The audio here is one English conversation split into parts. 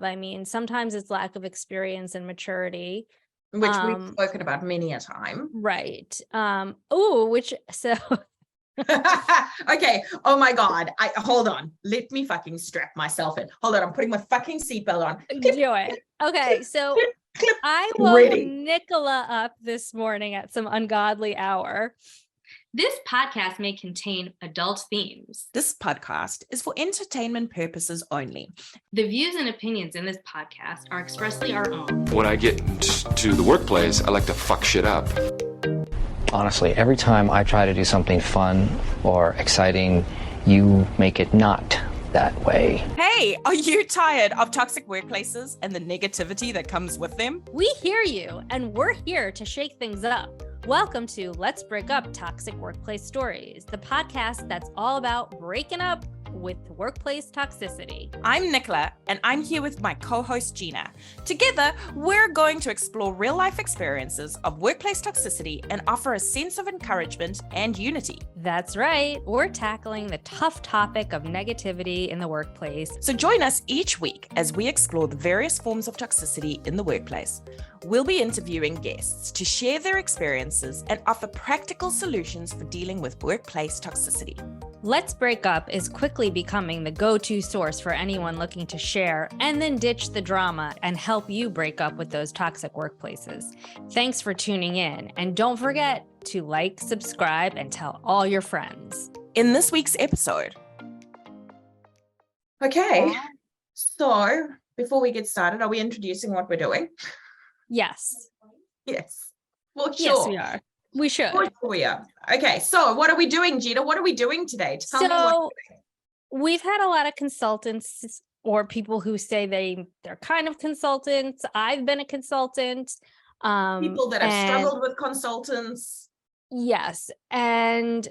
I mean, sometimes it's lack of experience and maturity. Which we've spoken about many a time. Right. So okay. Oh my God. Hold on. Let me fucking strap myself in. Hold on. I'm putting my fucking seatbelt on. Do it. Okay. So Clip. I woke Nicola up this morning at some ungodly hour. This podcast may contain adult themes. This podcast is for entertainment purposes only. The views and opinions in this podcast are expressly our own. When I get to the workplace, I like to fuck shit up. Honestly, every time I try to do something fun or exciting, you make it not that way. Hey, are you tired of toxic workplaces and the negativity that comes with them? We hear you, and we're here to shake things up. Welcome to Let's Break Up Toxic Workplace Stories, the podcast that's all about breaking up with workplace toxicity. I'm Nicola, and I'm here with my co-host Gina. Together, we're going to explore real-life experiences of workplace toxicity and offer a sense of encouragement and unity. That's right. We're tackling the tough topic of negativity in the workplace. So join us each week as we explore the various forms of toxicity in the workplace. We'll be interviewing guests to share their experiences and offer practical solutions for dealing with workplace toxicity. Let's Break Up is quickly becoming the go-to source for anyone looking to share and then ditch the drama and help you break up with those toxic workplaces. Thanks for tuning in, and don't forget to like, subscribe, and tell all your friends. In this week's episode. Okay, so before we get started, are we introducing what we're doing? Yes. Yes. Well, sure. Yes, we are. We should. We are. Okay, so what are we doing, Gina? What are we doing today? Tell me what we're doing. We've had a lot of consultants or people who say they're kind of consultants. I've been a consultant. People that have struggled with consultants. Yes. And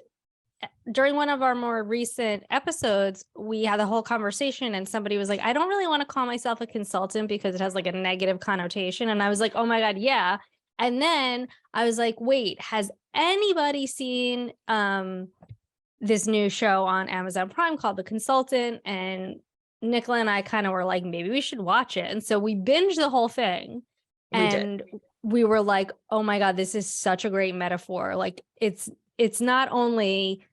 during one of our more recent episodes, we had the whole conversation and somebody was like, I don't really want to call myself a consultant because it has like a negative connotation. And I was like, oh my God, yeah. And then I was like, wait, has anybody seen this new show on Amazon Prime called The Consultant? And Nicola and I kind of were like, maybe we should watch it. And so we binged the whole thing. We were like, oh my God, this is such a great metaphor. Like it's not only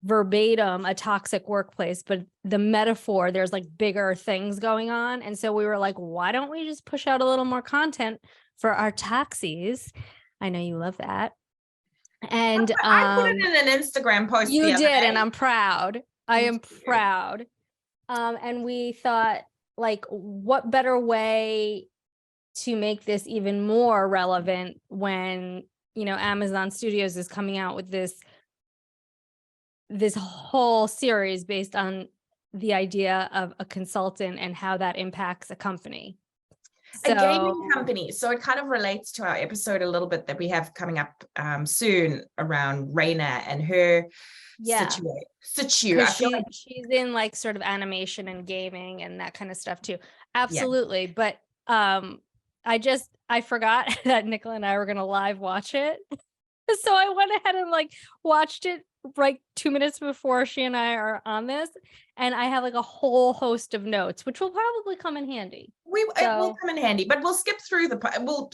verbatim a toxic workplace, but the metaphor, there's like bigger things going on. And so we were like, why don't we just push out a little more content for our taxis? I know you love that. And I put it in an Instagram post. You did, and I'm proud. I am proud. And we thought, like, what better way to make this even more relevant when, Amazon Studios is coming out with this whole series based on the idea of a consultant and how that impacts a company. A gaming company. So it kind of relates to our episode a little bit that we have coming up soon around Raina and her situation. She's in like sort of animation and gaming and that kind of stuff too. Absolutely. Yeah. But I forgot that Nicola and I were going to live watch it. So I went ahead and like watched it like 2 minutes before she and I are on this, and I have like a whole host of notes, which will probably come in handy. It will come in handy, but we'll skip through, but we'll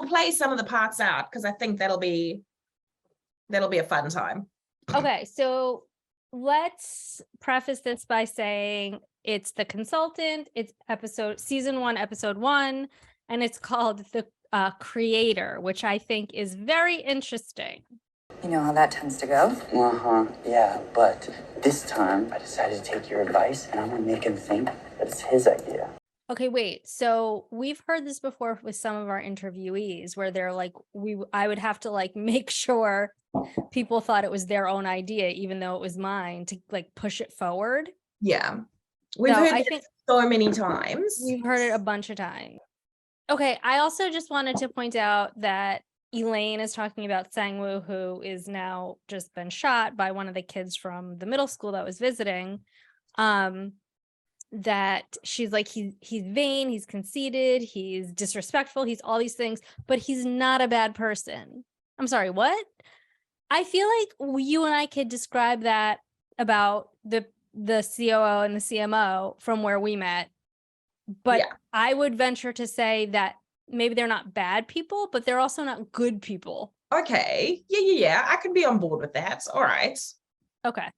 play some of the parts out because I think that'll be a fun time. Okay, so let's preface this by saying it's The Consultant. It's season 1, episode 1, and it's called The Creator, which I think is very interesting. You know how that tends to go? Yeah, but this time I decided to take your advice and I'm gonna make him think that it's his idea. Okay, wait. So we've heard this before with some of our interviewees where they're like, I would have to like make sure people thought it was their own idea, even though it was mine, to like push it forward. Yeah. We've heard it so many times. We've heard it a bunch of times. Okay, I also just wanted to point out that Elaine is talking about Sangwoo, who is now just been shot by one of the kids from the middle school that was visiting. That she's like, he's vain, he's conceited, he's disrespectful, he's all these things, but he's not a bad person. I'm sorry, what? I feel like you and I could describe that about the COO and the CMO from where we met But Yeah. I would venture to say that maybe they're not bad people, but they're also not good people. Okay. Yeah. I can be on board with that. All right. Okay.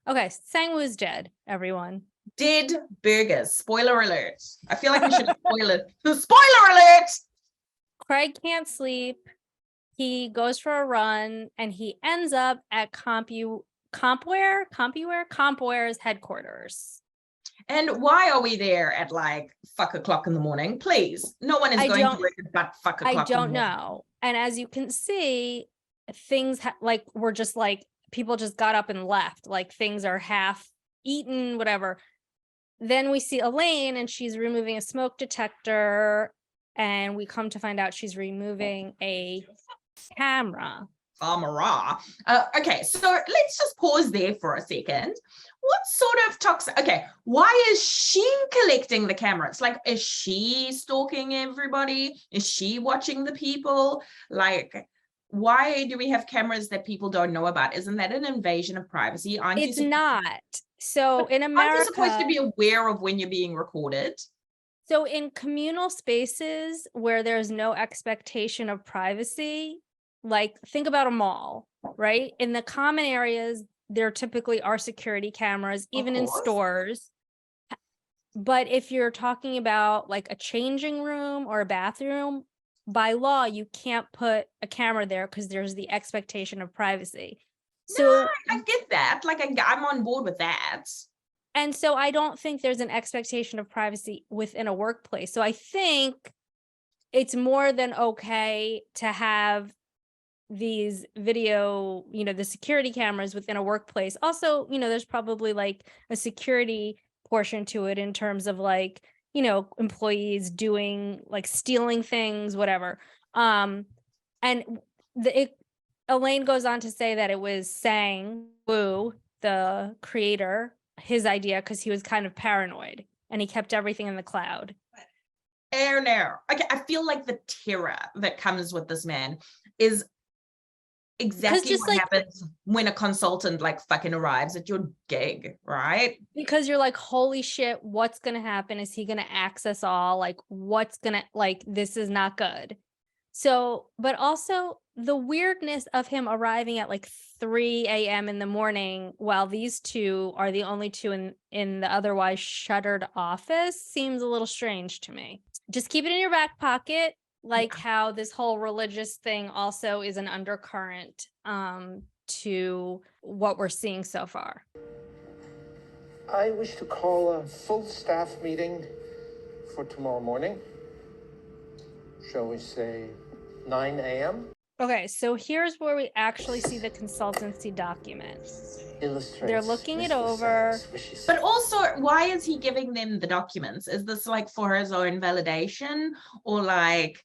Okay. Sang-woo's dead, everyone. Dead burgers. Spoiler alert. I feel like we should spoil it. Spoiler alert! Craig can't sleep. He goes for a run and he ends up at CompWare's headquarters. And why are we there at like fuck o'clock in the morning? Please. No one is going to work at but fuck o'clock. I don't in the morning. know. And as you can see, things were just like people just got up and left. Like things are half eaten, whatever. Then we see Elaine and she's removing a smoke detector. And we come to find out she's removing a camera. Okay, so let's just pause there for a second. What sort of toxic? Okay, why is she collecting the cameras? Like, is she stalking everybody? Is she watching the people? Like, why do we have cameras that people don't know about? Isn't that an invasion of privacy? It's not. So in America, aren't you supposed to be aware of when you're being recorded? So in communal spaces where there's no expectation of privacy, like think about a mall, right? In the common areas, there typically are security cameras, even in stores. But if you're talking about like a changing room or a bathroom, by law, you can't put a camera there because there's the expectation of privacy. So no, I get that. Like I'm on board with that. And so I don't think there's an expectation of privacy within a workplace. So I think it's more than okay to have these video, the security cameras within a workplace. Also, there's probably like a security portion to it in terms of like, employees doing like stealing things, whatever. And Elaine goes on to say that it was Sang-woo, the creator, his idea because he was kind of paranoid and he kept everything in the cloud. Oh no. Okay, I feel like the terror that comes with this man is exactly what happens when a consultant like fucking arrives at your gig, right? Because you're like, holy shit, what's gonna happen? Is he gonna access all? Like, this is not good. So, but also the weirdness of him arriving at like 3 a.m. in the morning while these two are the only two in the otherwise shuttered office seems a little strange to me. Just keep it in your back pocket, like how this whole religious thing also is an undercurrent to what we're seeing so far. I wish to call a full staff meeting for tomorrow morning. Shall we say 9 a.m.? Okay, so here's where we actually see the consultancy document. They're looking it over. But also, why is he giving them the documents? Is this like for his own validation or like,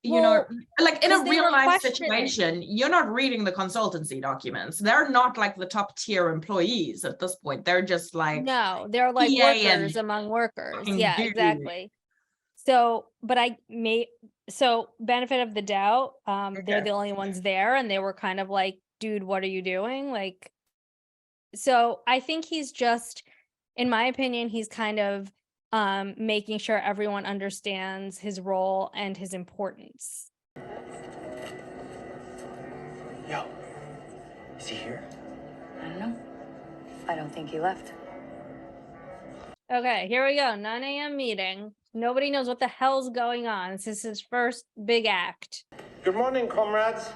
like in a real life situation, you're not reading the consultancy documents. They're not like the top tier employees at this point. They're just like, no, they're like workers among workers. Yeah, exactly. So, but benefit of the doubt, they're the only ones there and they were kind of like, dude, what are you doing? Like, so I think he's just, in my opinion, he's kind of making sure everyone understands his role and his importance. Yo, is he here? I don't know. I don't think he left. Okay, here we go. 9 a.m. meeting. Nobody knows what the hell's going on. This is his first big act. Good morning, comrades.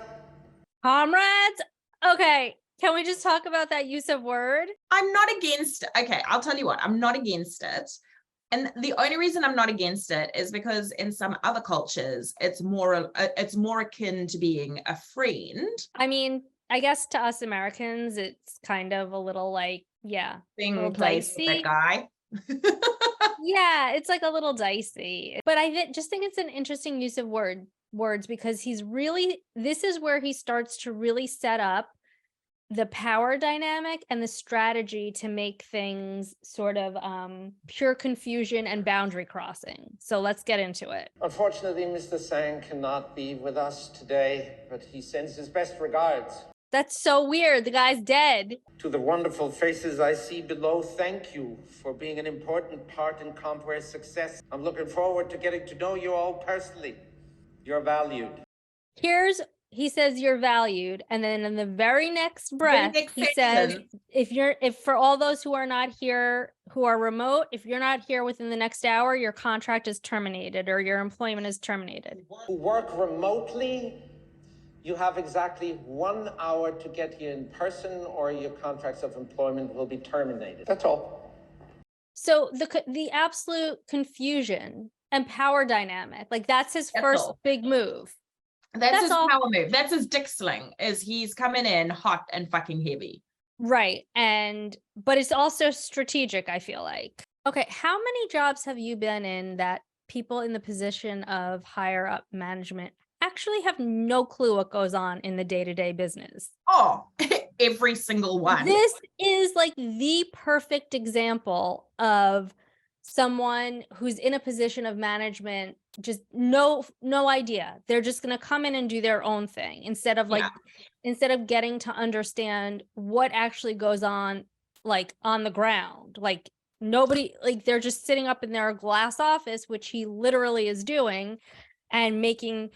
Comrades? Okay, can we just talk about that use of word? I'm not against it. Okay, I'll tell you what, I'm not against it. And the only reason I'm not against it is because in some other cultures, it's more akin to being a friend. I mean, I guess to us Americans, it's kind of a little like, being placed with that guy. Yeah, it's like a little dicey. But I just think it's an interesting use of words because this is where he starts to really set up the power dynamic and the strategy to make things sort of pure confusion and boundary crossing. So let's get into it. Unfortunately, Mr. Sang cannot be with us today, but he sends his best regards. That's so weird. The guy's dead. To the wonderful faces I see below, thank you for being an important part in Comware's success. I'm looking forward to getting to know you all personally. You're valued. He says you're valued, and then in the very next breath, he says, if for all those who are not here, who are remote, if you're not here within the next hour, your contract is terminated or your employment is terminated. Who work remotely, you have exactly 1 hour to get here in person, or your contracts of employment will be terminated. That's all. So the absolute confusion and power dynamic, like that's his first big move. That's his power move. That's his dick sling, is he's coming in hot and fucking heavy. Right. But it's also strategic, I feel like. Okay, how many jobs have you been in that people in the position of higher up management actually have no clue what goes on in the day-to-day business? Oh, every single one. This is like the perfect example of someone who's in a position of management, just no idea. They're just going to come in and do their own thing instead of getting to understand what actually goes on, like on the ground. Like nobody, like they're just sitting up in their glass office, which he literally is doing, and making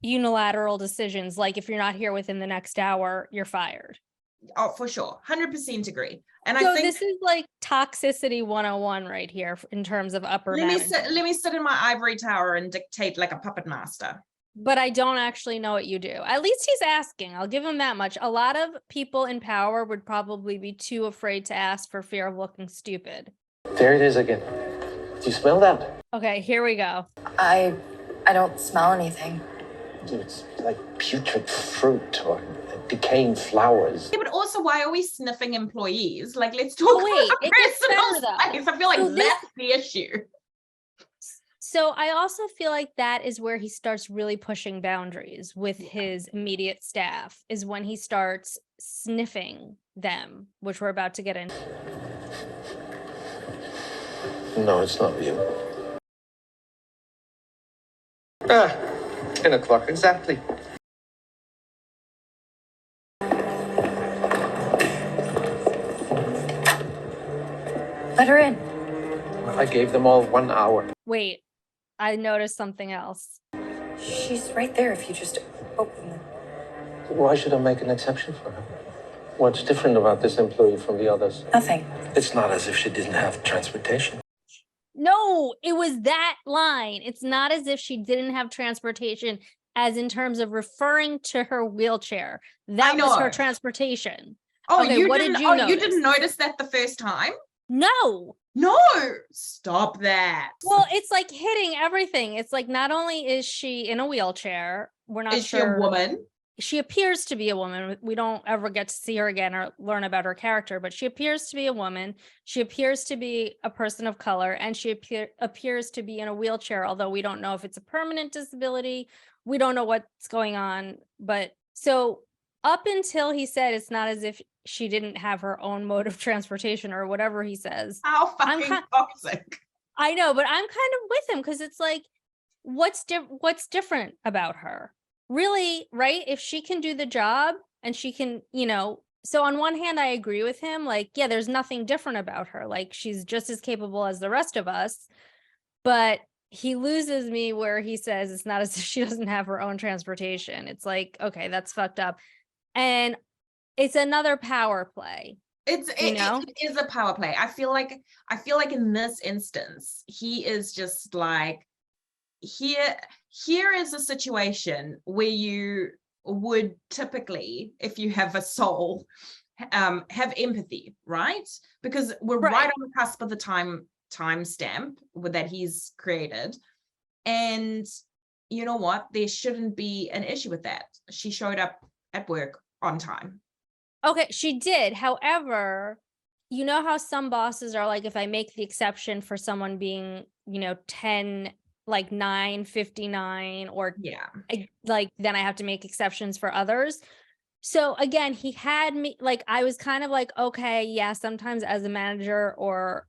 unilateral decisions. Like if you're not here within the next hour, you're fired. Oh, for sure. 100% agree. And so I think this is like toxicity 101 right here in terms of upper management. Let me sit in my ivory tower and dictate like a puppet master. But I don't actually know what you do. At least he's asking. I'll give him that much. A lot of people in power would probably be too afraid to ask for fear of looking stupid. There it is again. Do you smell that? Okay, here we go. I don't smell anything. It's like putrid fruit or decaying flowers. Yeah, but also, why are we sniffing employees? Like, let's talk about personal space. I feel like that's the issue. So I also feel like that is where he starts really pushing boundaries with his immediate staff, is when he starts sniffing them, which we're about to get into. No, it's not you. 10 o'clock, exactly. Let her in. I gave them all 1 hour. Wait, I noticed something else. She's right there if you just open it. Why should I make an exception for her? What's different about this employee from the others? Nothing. It's not as if she didn't have transportation. No, it was that line. It's not as if she didn't have transportation, as in terms of referring to her wheelchair. That was her transportation. Oh, okay, you what didn't, did you notice? You didn't notice that the first time? No. Stop that. Well, it's like hitting everything. It's like, not only is she in a wheelchair, we're not sure. Is she a woman? She appears to be a woman. We don't ever get to see her again or learn about her character, but she appears to be a woman. She appears to be a person of color, and she appears to be in a wheelchair, although we don't know if it's a permanent disability. We don't know what's going on. But so up until he said it's not as if she didn't have her own mode of transportation or whatever he says. How fucking toxic. I know, but I'm kind of with him, because it's like, what's different about her? Really, right? If she can do the job and she can, so on one hand, I agree with him. Like, yeah, there's nothing different about her. Like, she's just as capable as the rest of us. But he loses me where he says it's not as if she doesn't have her own transportation. It's like, okay, that's fucked up. And it's another power play. It is a power play. I feel like in this instance, he is just like, here is a situation where you would typically, if you have a soul, have empathy, right? Because we're right on the cusp of the time stamp that he's created. And you know what? There shouldn't be an issue with that. She showed up at work on time. Okay, she did. However, you know how some bosses are like, if I make the exception for someone being, 10, like 9:59, or like, then I have to make exceptions for others. So again, he had me, like, I was kind of like, okay, yeah, sometimes as a manager or,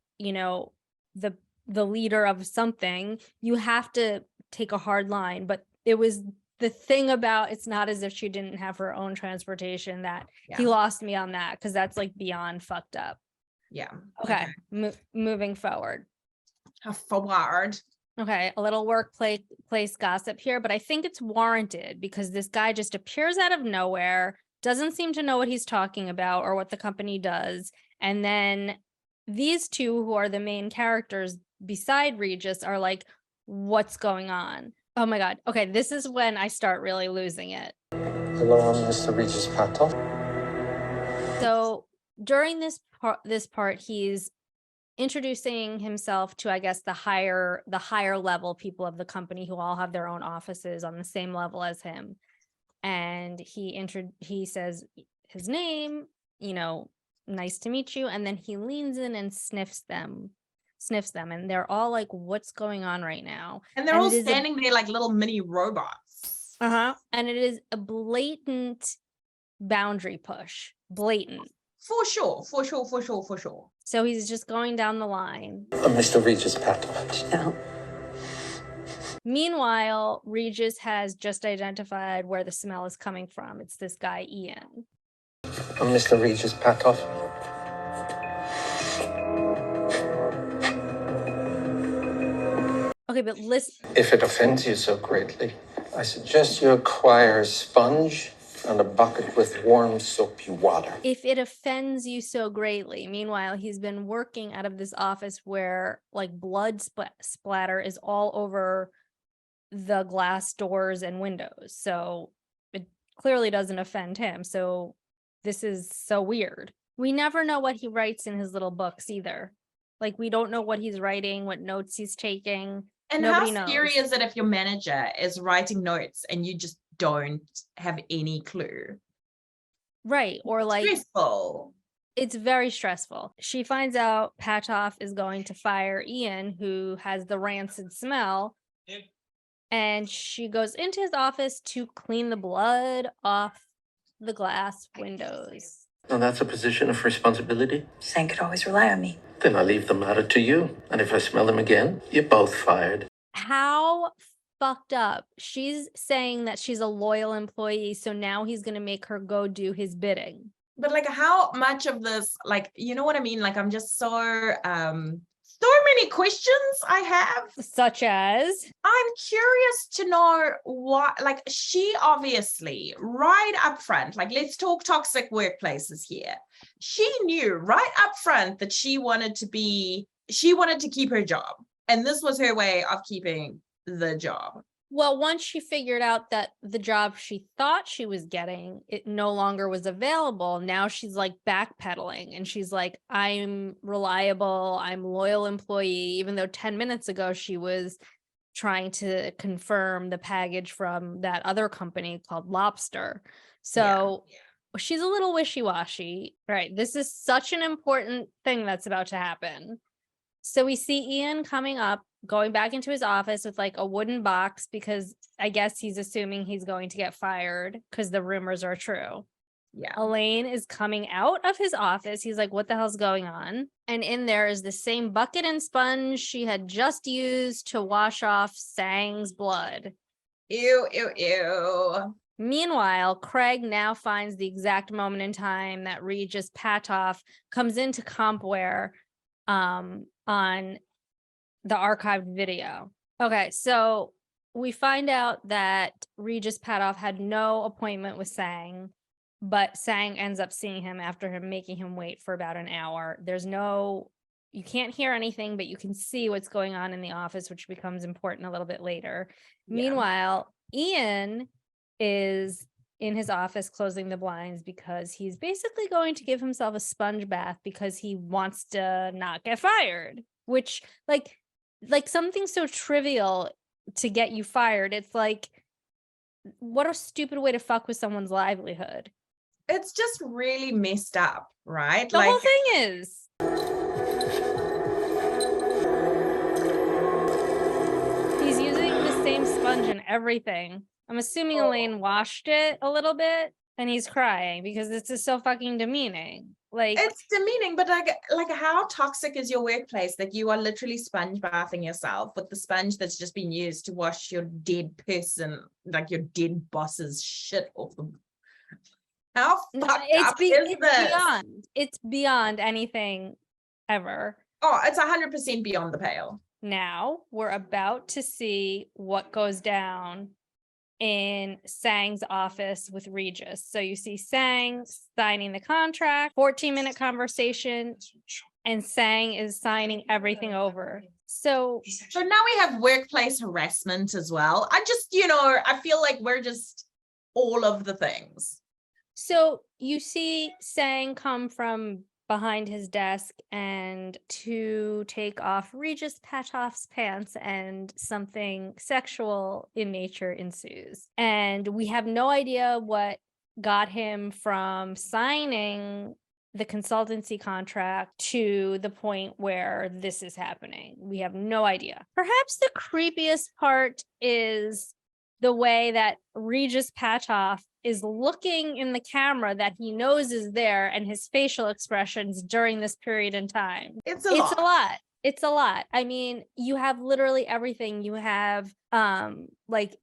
the leader of something, you have to take a hard line. But it was the thing about it's not as if she didn't have her own transportation that he lost me on that, because that's like beyond fucked up. Yeah. Okay. Moving forward. Forward. Okay, a little workplace gossip here, but I think it's warranted because this guy just appears out of nowhere, doesn't seem to know what he's talking about or what the company does. And then these two, who are the main characters beside Regus, are like, what's going on? Oh my God. Okay, this is when I start really losing it. Hello, I'm Mr. Regus Patoff. So during this part, he's introducing himself to, I guess, the higher level people of the company who all have their own offices on the same level as him. And he says his name, nice to meet you. And then he leans in and sniffs them. And they're all like, what's going on right now? And they're all standing there like little mini robots. And it is a blatant boundary push. Blatant. For sure. So he's just going down the line. Mr. Regus Patoff. No. Meanwhile, Regus has just identified where the smell is coming from. It's this guy, Ian. I'm Mr. Regus Patoff. Okay, but listen. If it offends you so greatly, I suggest you acquire a sponge and a bucket with warm soapy water. If it offends you so greatly. Meanwhile, he's been working out of this office where like blood splatter is all over the glass doors and windows. So it clearly doesn't offend him. So this is so weird. We never know what he writes in his little books either. Like, we don't know what he's writing, what notes he's taking. And Nobody how knows. scary is it if your manager is writing notes and you just don't have any clue? Right. Or like, stressful. It's very stressful. She finds out Patoff is going to fire Ian, who has the rancid smell. And she goes into his office to clean the blood off the glass windows. And that's a position of responsibility? Sam could always rely on me. Then I leave the matter to you. And if I smell them again, you're both fired. How fucked up. She's saying that she's a loyal employee, so now he's going to make her go do his bidding. But like, how much of this, like, you know what I mean? Like, I'm just so many questions I have. Such as? I'm curious to know what, like, she obviously, right up front, like, let's talk toxic workplaces here. She knew right up front that she wanted to keep her job. And this was her way of keeping the job. Well, once she figured out that the job she thought she was getting, it no longer was available, now she's like backpedaling and she's like, I'm reliable, I'm a loyal employee, even though 10 minutes ago she was trying to confirm the package from that other company called Lobster. So she's a little wishy-washy. Right. This is such an important thing that's about to happen. So we see Ian coming up, going back into his office with like a wooden box, because I guess he's assuming he's going to get fired because the rumors are true. Yeah. Elaine is coming out of his office. He's like, what the hell's going on? And in there is the same bucket and sponge she had just used to wash off Sang's blood. Ew, ew, ew. Meanwhile, Craig now finds the exact moment in time that Regus Patoff comes into Compware on the archived video. Okay, so we find out that Regus Patoff had no appointment with Sang, but Sang ends up seeing him after him making him wait for about an hour. You can't hear anything, but you can see what's going on in the office, which becomes important a little bit later. Yeah. Meanwhile, Ian is in his office closing the blinds because he's basically going to give himself a sponge bath because he wants to not get fired, which like something so trivial to get you fired. It's like, what a stupid way to fuck with someone's livelihood. It's just really messed up, right? The whole thing is. He's using the same sponge and everything. I'm assuming Elaine washed it a little bit and he's crying because this is so fucking demeaning. Like, it's demeaning, but like how toxic is your workplace that you are literally sponge bathing yourself with the sponge that's just been used to wash your dead person, like your dead boss's shit off them. How fucked up is this? It's beyond anything ever. Oh, it's 100% beyond the pale. Now we're about to see what goes down in Sang's office with Regus. So you see Sang signing the contract, 14-minute conversation, and Sang is signing everything over. So now we have workplace harassment as well. I just, I feel like we're just all of the things. So you see Sang come from behind his desk and to take off Regus Patoff's pants, and something sexual in nature ensues. And we have no idea what got him from signing the consultancy contract to the point where this is happening. We have no idea. Perhaps the creepiest part is the way that Regus Patoff is looking in the camera that he knows is there, and his facial expressions during this period in time. It's a lot. It's a lot. I mean, you have literally everything. You have like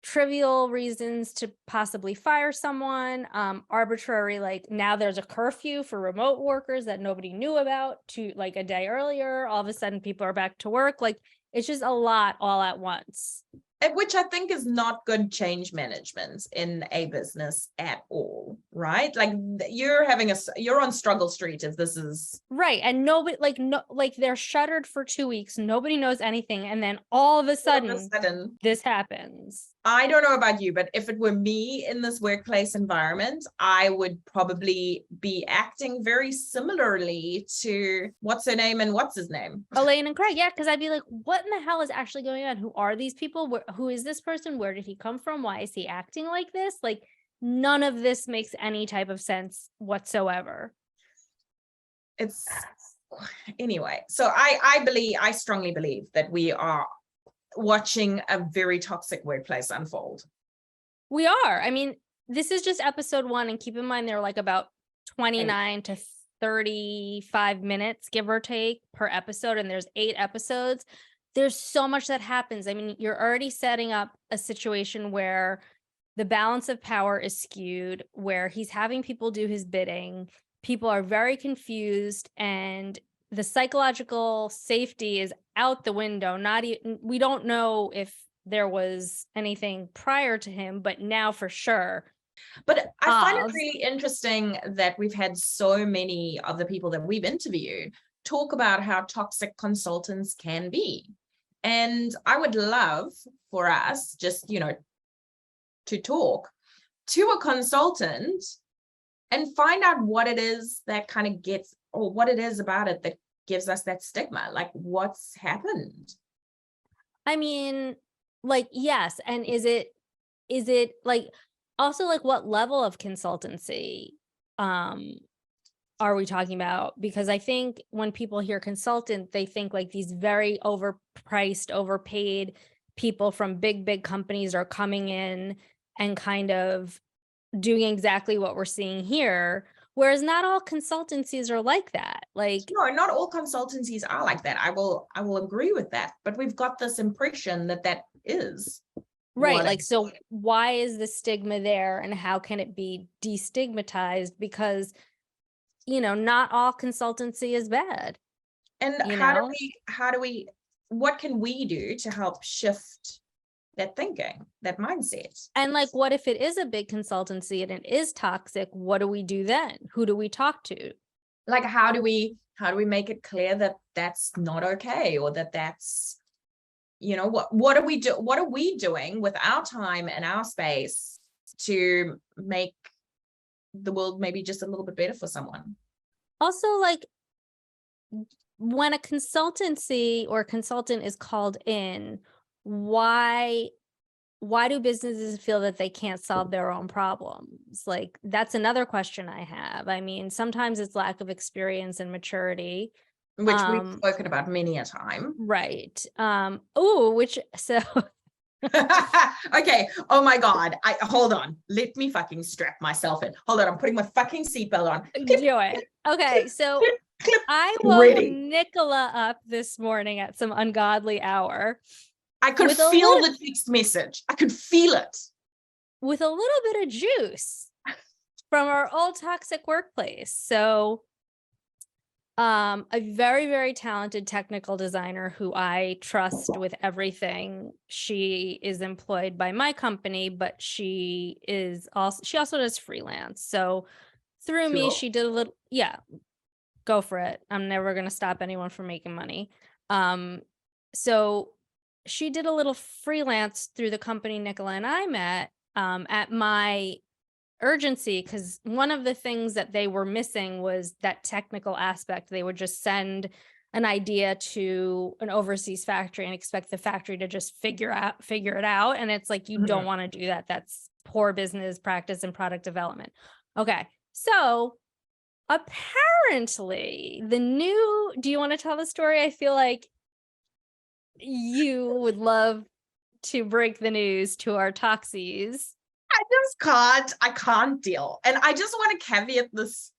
trivial reasons to possibly fire someone, arbitrary, like now there's a curfew for remote workers that nobody knew about to like a day earlier. All of a sudden people are back to work. Like, it's just a lot all at once. Which I think is not good change management in a business at all, right? Like you're on struggle street if this is right. And nobody, they're shuttered for 2 weeks. Nobody knows anything. And then all of a sudden this happens. I don't know about you, but if it were me in this workplace environment, I would probably be acting very similarly to what's her name and what's his name? Elaine and Craig. Yeah, because I'd be like, what in the hell is actually going on? Who are these people? Who is this person? Where did he come from? Why is he acting like this? Like, none of this makes any type of sense whatsoever. It's anyway. So I strongly believe that we are watching a very toxic workplace unfold. We are. I mean, this is just episode 1, and keep in mind they're like about 29 to 35 minutes, give or take, per episode, and there's 8 episodes. There's so much that happens. I mean, you're already setting up a situation where the balance of power is skewed, where he's having people do his bidding. People are very confused, and the psychological safety is out the window. We don't know if there was anything prior to him, but now for sure. But I find it really interesting that we've had so many of the people that we've interviewed talk about how toxic consultants can be. And I would love for us just, to talk to a consultant and find out what it is that kind of gets, or what it is about it that gives us that stigma, like what's happened. I mean, like, yes. And is it like, also like what level of consultancy are we talking about? Because I think when people hear consultant, they think like these very overpriced, overpaid people from big companies are coming in and kind of doing exactly what we're seeing here. Whereas not all consultancies are like that. Like, no, not all consultancies are like that. I will agree with that. But we've got this impression that is. Right. Like, so why is the stigma there, and how can it be destigmatized? Because, not all consultancy is bad. And what can we do to help shift that thinking, that mindset? And like, what if it is a big consultancy and it is toxic? What do we do then? Who do we talk to? Like, how do we make it clear that that's not okay, or that's, what are we doing with our time and our space to make the world maybe just a little bit better for someone? Also, like, when a consultancy or consultant is called in, why do businesses feel that they can't solve their own problems? Like, that's another question I have. I mean, sometimes it's lack of experience and maturity, which we've spoken about many a time. Right. Okay. Oh my God. Hold on. Let me fucking strap myself in. Hold on. I'm putting my fucking seatbelt on. Do it. Okay, so Clip. I woke Ready. Nicola up this morning at some ungodly hour. I could With a feel little- the text message. I could feel it. with a little bit of juice from our old toxic workplace. So a very, very talented technical designer who I trust with everything. She is employed by my company, but she also does freelance. So through me, Cool. she did a little, yeah, go for it. I'm never going to stop anyone from making money. So she did a little freelance through the company Nicola and I met at my urgency, because one of the things that they were missing was that technical aspect. They would just send an idea to an overseas factory and expect the factory to just figure it out. And it's like, you don't want to do that. That's poor business practice and product development. Okay. So apparently do you want to tell the story? I feel like you would love to break the news to our Toxies. I can't deal. And I just want to caveat this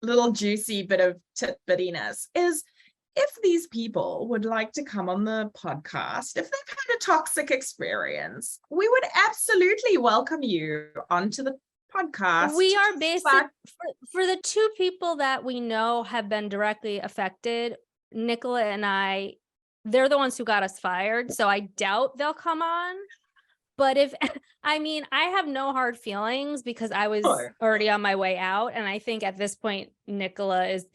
little juicy bit of titbittiness is if these people would like to come on the podcast, if they've had a toxic experience, we would absolutely welcome you onto the podcast. We are basic for the two people that we know have been directly affected. Nicola and I, they're the ones who got us fired. So I doubt they'll come on. But I have no hard feelings because I was already on my way out. And I think at this point, Nicola is,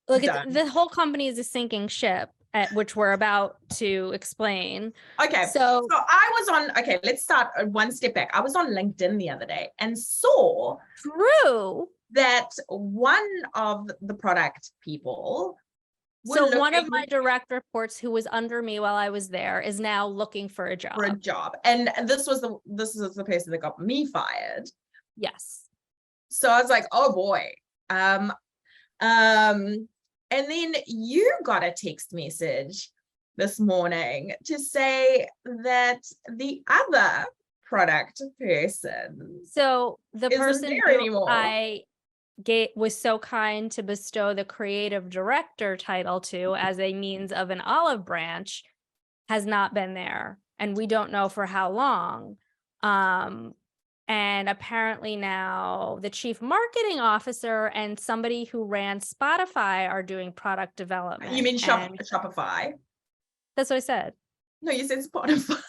look, the whole company is a sinking ship, which we're about to explain. Okay. So I was on, let's start one step back. I was on LinkedIn the other day and saw that one of the product people. So one of my direct reports who was under me while I was there is now looking for a job. And this was the person that got me fired. Yes. So I was like, oh boy. And then you got a text message this morning to say that the other product person. So the person who I was so kind to bestow the creative director title to as a means of an olive branch has not been there, and we don't know for how long. And apparently now the chief marketing officer and somebody who ran Spotify are doing product development. You mean Shopify? That's what I said. No, you said Spotify.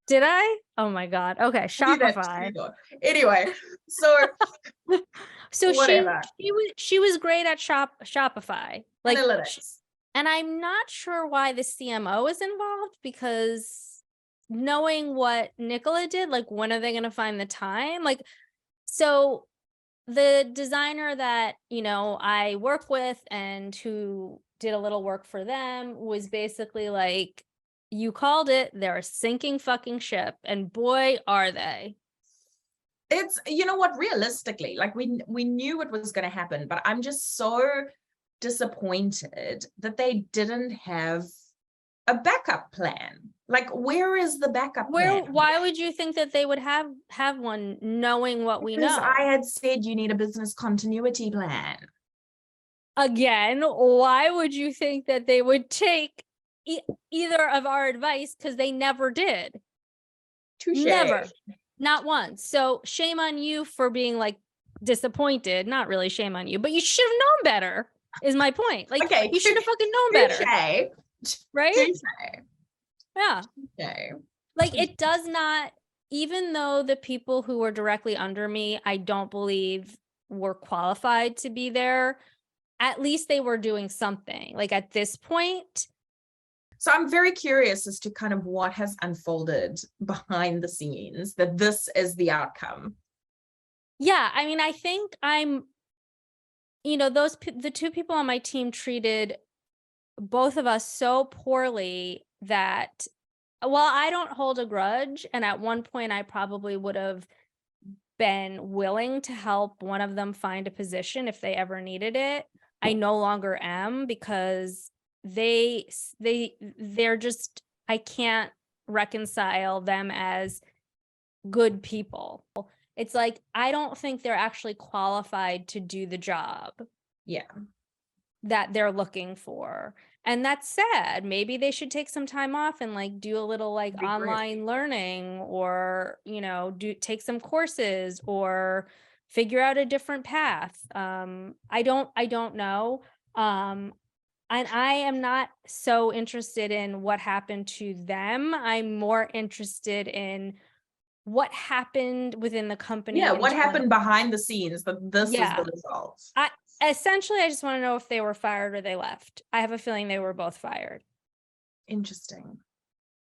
Did I? Oh my God. Okay. Shopify. Anyway, so she was great at Shopify. Like analytics. And I'm not sure why the CMO is involved, because knowing what Nicola did, like, when are they going to find the time? Like, so the designer that, I work with and who did a little work for them was basically like, you called it, they're a sinking fucking ship, and boy, are they. It's, realistically, like we knew it was going to happen, but I'm just so disappointed that they didn't have a backup plan. Like, where is the backup plan? Why would you think that they would have one, knowing what we know? Because I had said you need a business continuity plan. Again, why would you think that they would take either of our advice? Because they never did. Touché. Never. Not once. So shame on you for being like disappointed. Not really shame on you, but you should have known better, is my point. Like, you should have fucking known better. Right? Touché. Yeah. Okay. Like, it does not, even though the people who were directly under me, I don't believe were qualified to be there, at least they were doing something. Like, at this point. So I'm very curious as to kind of what has unfolded behind the scenes, that this is the outcome. Yeah, I think the two people on my team treated both of us so poorly that, while I don't hold a grudge, and at one point I probably would have been willing to help one of them find a position if they ever needed it, I no longer am, because they're just, I can't reconcile them as good people. It's like, I don't think they're actually qualified to do the job that they're looking for. And that's sad. Maybe they should take some time off and like do a little like online learning, or, you know, take some courses or figure out a different path. I don't know. And I am not so interested in what happened to them. I'm more interested in what happened within the company. Yeah, what happened behind the scenes, but this is the result. Essentially, I just want to know if they were fired or they left. I have a feeling they were both fired. Interesting.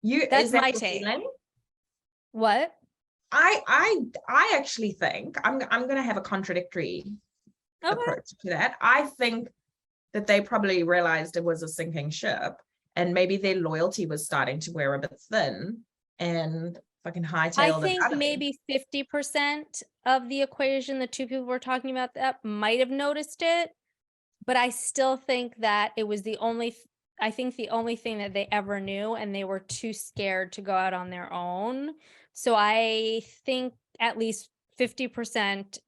That's my take. What? I actually think I'm gonna have a contradictory approach to that. I think that they probably realized it was a sinking ship, and maybe their loyalty was starting to wear a bit thin, and fucking hightailed. I think maybe 50% of the equation, the two people we're talking about, that might have noticed it, but I still think that it was the only thing that they ever knew, and they were too scared to go out on their own. So I think at least 50%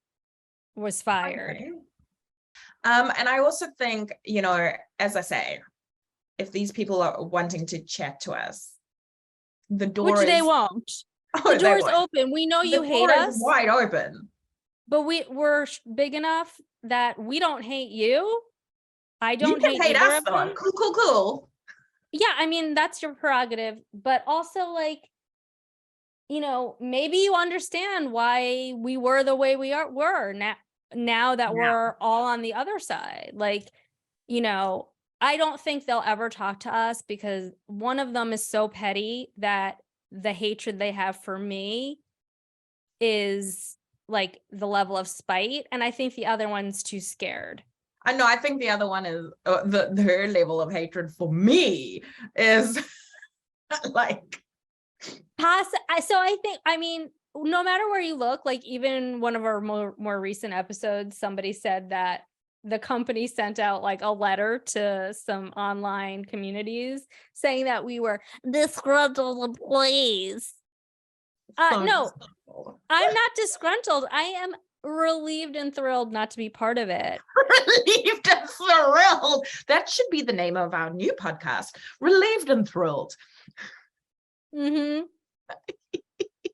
was fired. Okay. And I also think, you know, as I say, if these people are wanting to chat to us, the door Which they won't. The door's open. We know you hate us. Wide open. But we're big enough that we don't hate you. I don't hate us though. Cool. Yeah, I mean, that's your prerogative. But also, like, you know, maybe you understand why we were the way were now that we're all on the other side. Like, you know, I don't think they'll ever talk to us, because one of them is so petty that the hatred they have for me is like the level of spite. And I think the other one's too scared. I know. I think the other one is her level of hatred for me is like. So I think, I mean, no matter where you look, like even one of our more recent episodes, somebody said that the company sent out like a letter to some online communities saying that we were disgruntled employees. No, I'm not disgruntled. I am relieved and thrilled not to be part of it. Relieved and thrilled. That should be the name of our new podcast. Relieved and thrilled. Mm-hmm.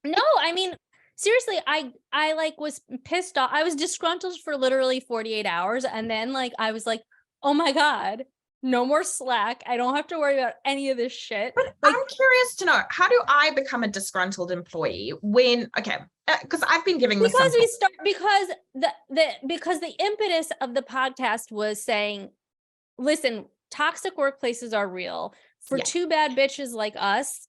No, I mean, seriously, I like was pissed off. I was disgruntled for literally 48 hours. And then like, I was like, oh my God, no more Slack. I don't have to worry about any of this shit. But like, I'm curious to know, how do I become a disgruntled employee when, because I've been giving this because the impetus of the podcast was saying, listen, toxic workplaces are real. For two bad bitches like us,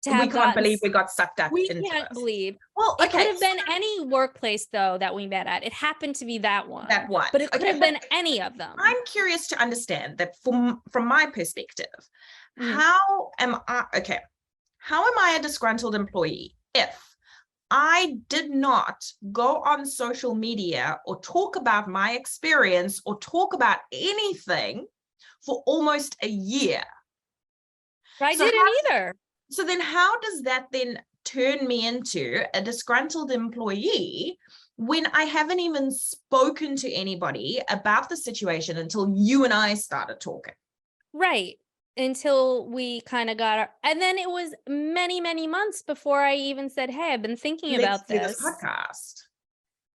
we can't believe we got sucked up. We can't believe. Well, it could have been any workplace though that we met at. It happened to be that one. But it could have been any of them. I'm curious to understand that from my perspective, how am I a disgruntled employee if I did not go on social media or talk about my experience or talk about anything for almost a year? I didn't either. So then how does that then turn me into a disgruntled employee when I haven't even spoken to anybody about the situation until you and I started talking? Right. Until we kind of and then it was many, many months before I even said, hey, I've been thinking about this podcast.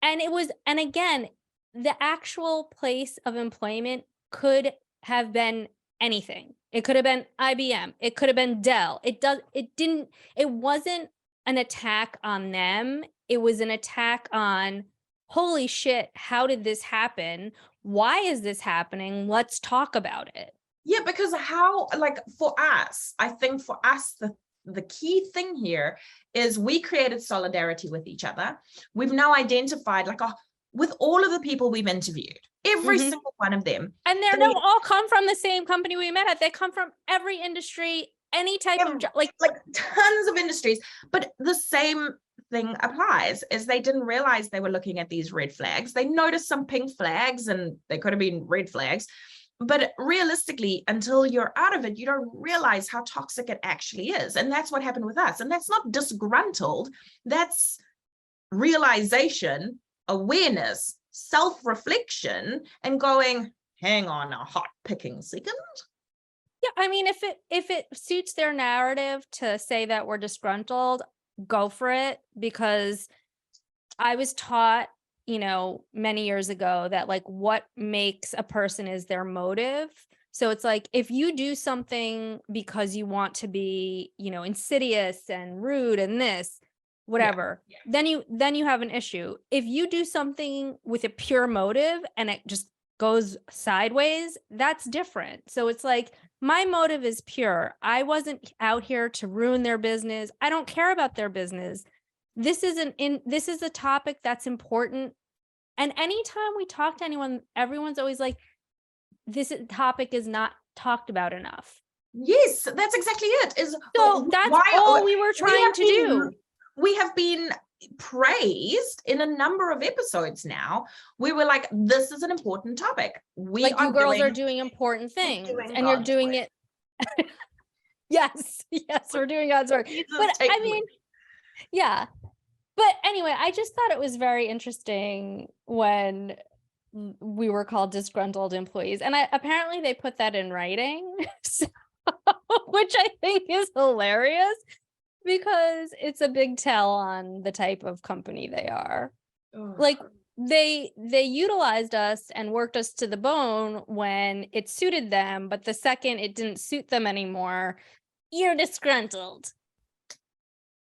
And again, the actual place of employment could have been anything. It could have been IBM. It could have been Dell. It wasn't an attack on them. It was an attack on, holy shit, how did this happen? Why is this happening? Let's talk about it. Yeah, because for us, I think for us, the key thing here is we created solidarity with each other. We've now identified with all of the people we've interviewed, every single one of them. And they don't all come from the same company we met at. They come from every industry, any type of job, like tons of industries. But the same thing applies, is they didn't realize they were looking at these red flags. They noticed some pink flags, and they could have been red flags. But realistically, until you're out of it, you don't realize how toxic it actually is. And that's what happened with us. And that's not disgruntled. That's realization, awareness, self-reflection, and going, hang on a hot picking second. Yeah, I mean, if it suits their narrative to say that we're disgruntled, go for it, because I was taught, many years ago that like what makes a person is their motive. So it's like if you do something because you want to be, insidious and rude and this, whatever, then you have an issue. If you do something with a pure motive and it just goes sideways, that's different. So it's like my motive is pure. I wasn't out here to ruin their business. I don't care about their business. This is a topic that's important. And anytime we talk to anyone, everyone's always like, this topic is not talked about enough. Yes, that's exactly it. So that's all we were trying to do. We have been praised in a number of episodes now. We were like, this is an important topic. You girls are doing important things, and you're doing it. Yes, we're doing God's work. But I mean, yeah. But anyway, I just thought it was very interesting when we were called disgruntled employees. And apparently they put that in writing, which I think is hilarious because it's a big tell on the type of company they are. Ugh. Like they utilized us and worked us to the bone when it suited them. But the second it didn't suit them anymore, you're disgruntled.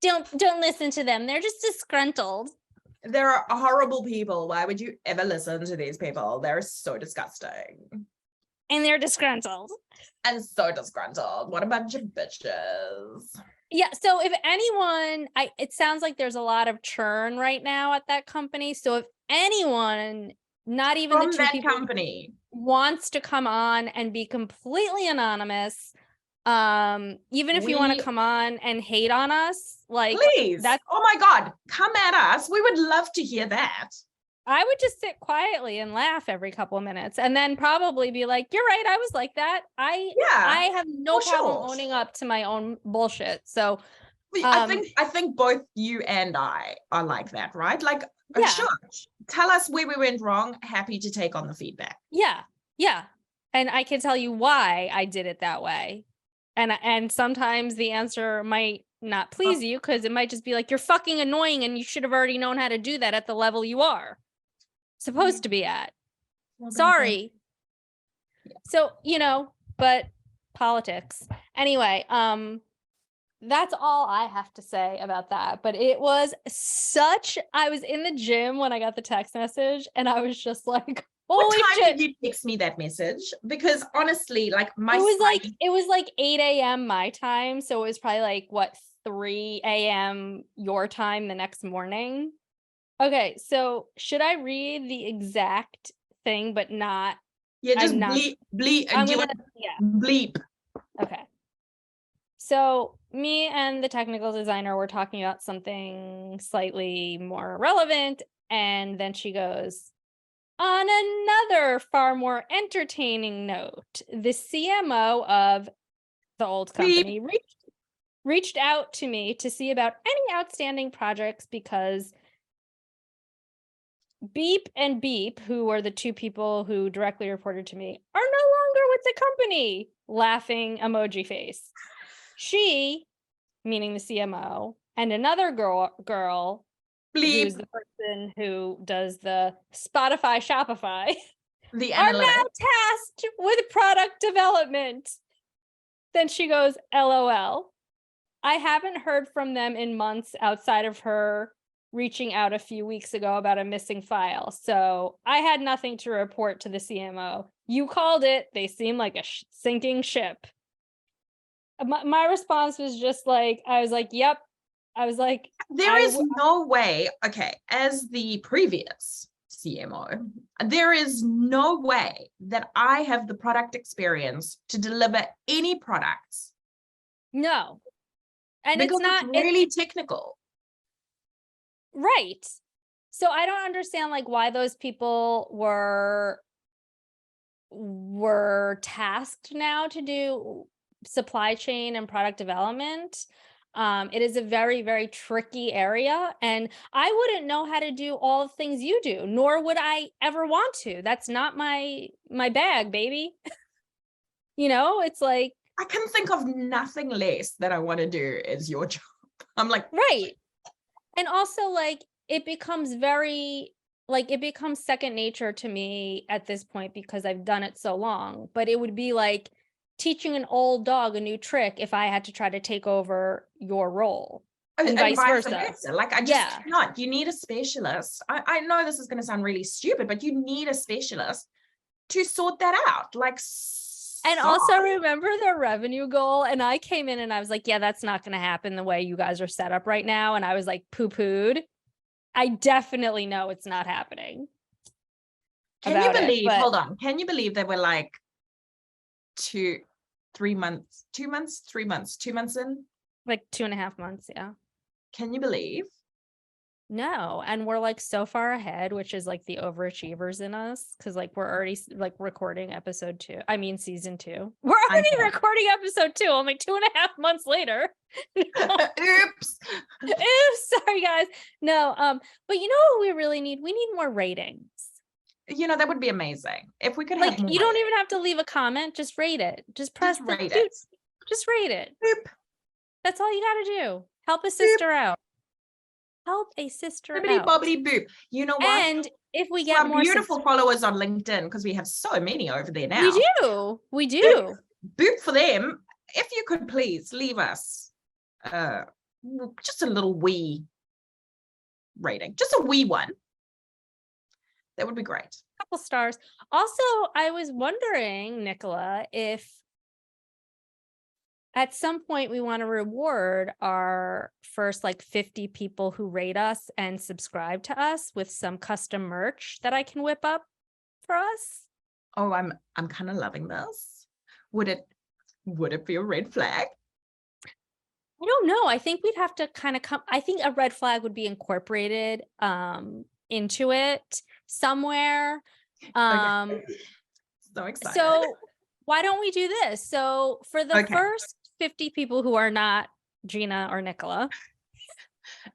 Don't listen to them. They're just disgruntled. They're horrible people. Why would you ever listen to these people? They're so disgusting. And they're disgruntled. And so disgruntled. What a bunch of bitches. Yeah. So if anyone, it sounds like there's a lot of churn right now at that company. So if anyone, not even from the two that people, company wants to come on and be completely anonymous, even if you want to come on and hate on us, like please, oh my God, come at us. We would love to hear that. I would just sit quietly and laugh every couple of minutes and then probably be like, you're right, I was like that. I have no problem owning up to my own bullshit. So I think both you and I are like that, right? Like, sure, tell us where we went wrong. Happy to take on the feedback. Yeah. And I can tell you why I did it that way. And sometimes the answer might not please you because it might just be like, you're fucking annoying and you should have already known how to do that at the level you are supposed to be at. Well, sorry. So, but politics. Anyway, that's all I have to say about that. But it was I was in the gym when I got the text message and I was just like, what time did you text me that message? Because honestly, like it was like 8 a.m. my time. So it was probably like 3 a.m. your time the next morning. Okay, so should I read the exact thing, but not? Yeah, just bleep. Bleep. Okay. So me and the technical designer were talking about something slightly more relevant, and then she goes, on another far more entertaining note, the CMO of the old company reached out to me to see about any outstanding projects because Beep and Beep, who were the two people who directly reported to me, are no longer with the company. Laughing emoji face. She, meaning the CMO, and another girl who's the person who does the Spotify Shopify, are now tasked with product development. Then she goes, LOL. I haven't heard from them in months outside of her reaching out a few weeks ago about a missing file. So I had nothing to report to the CMO. You called it. They seem like a sinking ship. My response was just like, I was like, yep. I was like, there is no way, okay, as the previous CMO, there is no way that I have the product experience to deliver any products. No. And because it's not really technical. Right. So I don't understand like why those people were we're tasked now to do supply chain and product development. It is a very, very tricky area, and I wouldn't know how to do all the things you do, nor would I ever want to. That's not my bag, baby. It's like, I can think of nothing less that I want to do as your job. I'm like, right. And also, like, it becomes second nature to me at this point because I've done it so long. But it would be like teaching an old dog a new trick if I had to try to take over your role, and vice versa. Like, I just cannot. You need a specialist. I know this is going to sound really stupid, but you need a specialist to sort that out. Like, and also remember the revenue goal. And I came in and I was like, yeah, that's not going to happen the way you guys are set up right now. And I was like, poo-pooed. I definitely know it's not happening. Can you believe, hold on. Can you believe that we're like 2 months in? Like 2.5 months. Yeah. Can you believe? No. And we're like so far ahead, which is like the overachievers in us. Cause like we're already like recording season 2. We're already recording episode 2, only 2.5 months later. Oops. Sorry guys. No. But you know what we really need? We need more ratings. That would be amazing. If we could like, have more you don't even have to leave a comment. Just rate it. Just press rate it. Just rate it. Boop. That's all you got to do. Help a sister out. Help a sister out. Bobbity boop. You know what? And if we get more beautiful followers on LinkedIn, because we have so many over there now. We do. Boop for them. If you could please leave us just a little wee rating, just a wee one. That would be great. Couple stars. Also, I was wondering, Nicola, if at some point we want to reward our first like 50 people who rate us and subscribe to us with some custom merch that I can whip up for us. Oh, I'm kind of loving this. Would it be a red flag? I don't know. I think we'd have to kind of I think a red flag would be incorporated into it somewhere. Okay. So excited. So why don't we do this? So for the first 50 people who are not Gina or Nicola.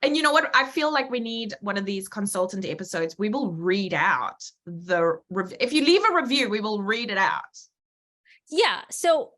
And you know what? I feel like we need one of these consultant episodes. We will read out if you leave a review, we will read it out. Yeah. So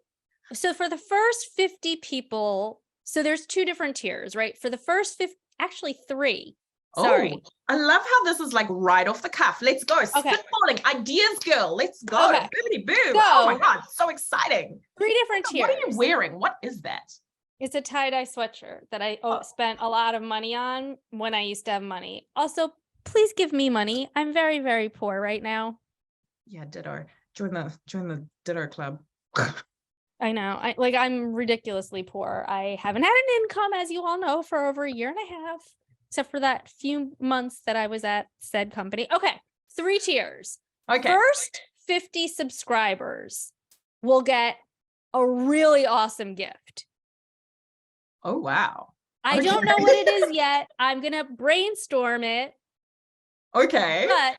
for the first 50 people, so there's 2 different tiers, right? For the first 50, actually 3. Sorry. Oh, I love how this is like right off the cuff. Let's go. Spitballing ideas, girl. Let's go. Okay. Boobity boo. Oh my God. So exciting. 3 different tiers. What are you wearing? What is that? It's a tie-dye sweatshirt that I spent a lot of money on when I used to have money. Also, please give me money. I'm very, very poor right now. Yeah, ditto. Join the ditto club. I know. I'm ridiculously poor. I haven't had an income, as you all know, for over 1.5 years, except for that few months that I was at said company. Okay, 3 tiers. Okay. First 50 subscribers will get a really awesome gift. Oh, wow. I don't know what it is yet. I'm going to brainstorm it. Okay. But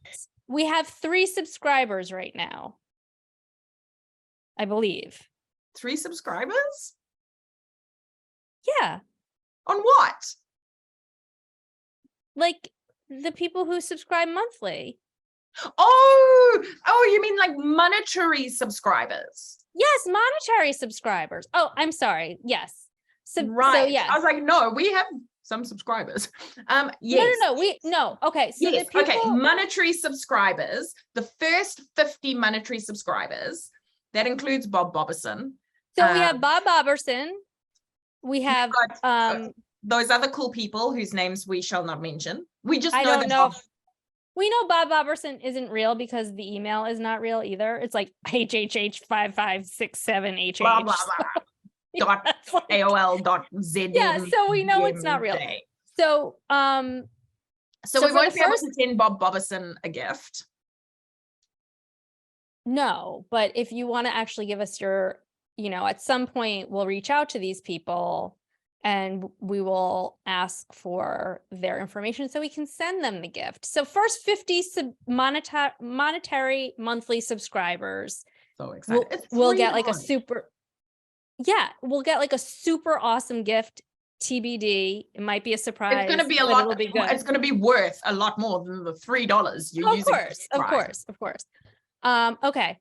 we have 3 subscribers right now, I believe. 3 subscribers? Yeah. On what? Like the people who subscribe monthly. Oh, you mean like monetary subscribers? Yes, monetary subscribers. Oh, I'm sorry. Yes. Right. So, yes. I was like, no, we have some subscribers. Yes. No. Okay. So yes. the people... Okay. Monetary subscribers. The first 50 monetary subscribers. That includes Bob Boberson. So we have Bob Boberson. We have those other cool people whose names we shall not mention. We just know I don't know. Bob... We know Bob Boberson isn't real because the email is not real either. It's like HHH5567HH. Blah, blah, blah. .AOL.ZM. Yeah, so we know it's not real. So we won't be able to send Bob Boberson a gift. No, but if you want to actually give us your, at some point we'll reach out to these people and we will ask for their information so we can send them the gift. So first 50 monetary monthly subscribers So excited. we'll get like $3. we'll get like a super awesome gift. TBD. It might be a surprise. It's going to be a but lot. It'll be good. It's going to be worth a lot more than the $3 you're using. Of course. Okay.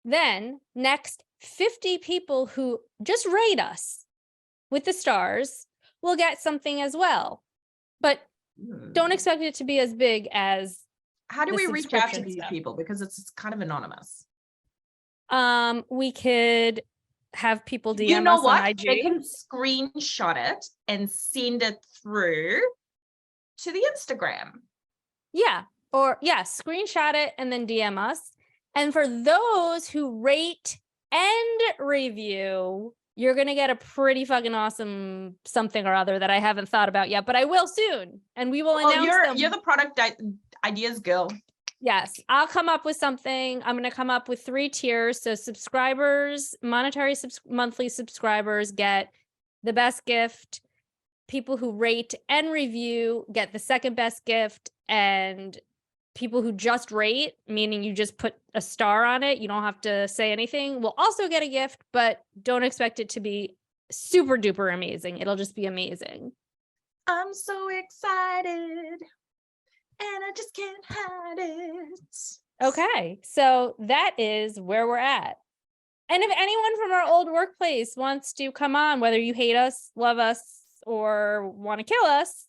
Then next 50 people who just rate us with the stars will get something as well. But don't expect it to be as big as How do the we reach out to subscription these stuff. people? Because it's kind of anonymous. We could have people DM You know us what? on IG. They can screenshot it and send it through to the Instagram. Yeah. Or screenshot it and then DM us. And for those who rate and review, you're going to get a pretty fucking awesome something or other that I haven't thought about yet, but I will soon. And we will announce them. You're the product ideas girl. Yes, I'll come up with something. I'm going to come up with 3 tiers. So subscribers, monthly subscribers get the best gift. People who rate and review get the second best gift. And people who just rate, meaning you just put a star on it, you don't have to say anything, will also get a gift, but don't expect it to be super duper amazing. It'll just be amazing. I'm so excited. And I just can't hide it. Okay, so that is where we're at. And if anyone from our old workplace wants to come on, whether you hate us, love us, or want to kill us,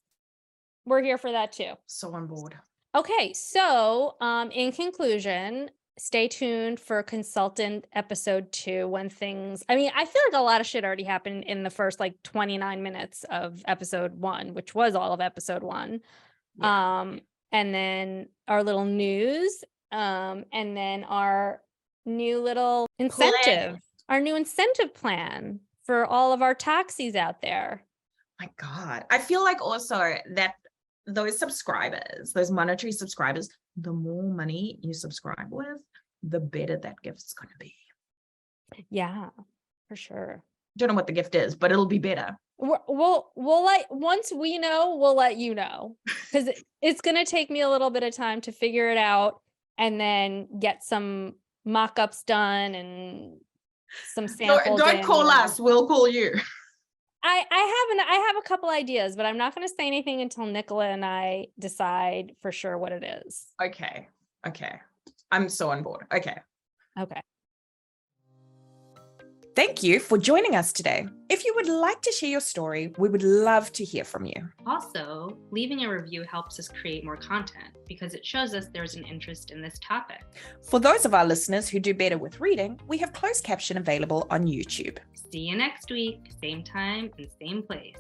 we're here for that too. So on board. Okay, so in conclusion, stay tuned for Consultant episode 2 when things, I mean, I feel like a lot of shit already happened in the first like 29 minutes of episode 1, which was all of episode 1. Yeah. And then our little news, and then our new little incentive, our new incentive plan for all of our taxis out there. My God. I feel like also that those subscribers, those monetary subscribers, the more money you subscribe with, the better that gift's going to be. Yeah, for sure. Don't know what the gift is, but it'll be better. We'll let, once we know, we'll let you know, because it's going to take me a little bit of time to figure it out and then get some mock-ups done and some samples. Don't call us, we'll call you. I have a couple ideas, but I'm not going to say anything until Nicola and I decide for sure what it is. Okay. I'm so on board. Okay. Thank you for joining us today. If you would like to share your story, we would love to hear from you. Also, leaving a review helps us create more content because it shows us there's an interest in this topic. For those of our listeners who do better with reading, we have closed caption available on YouTube. See you next week, same time and same place.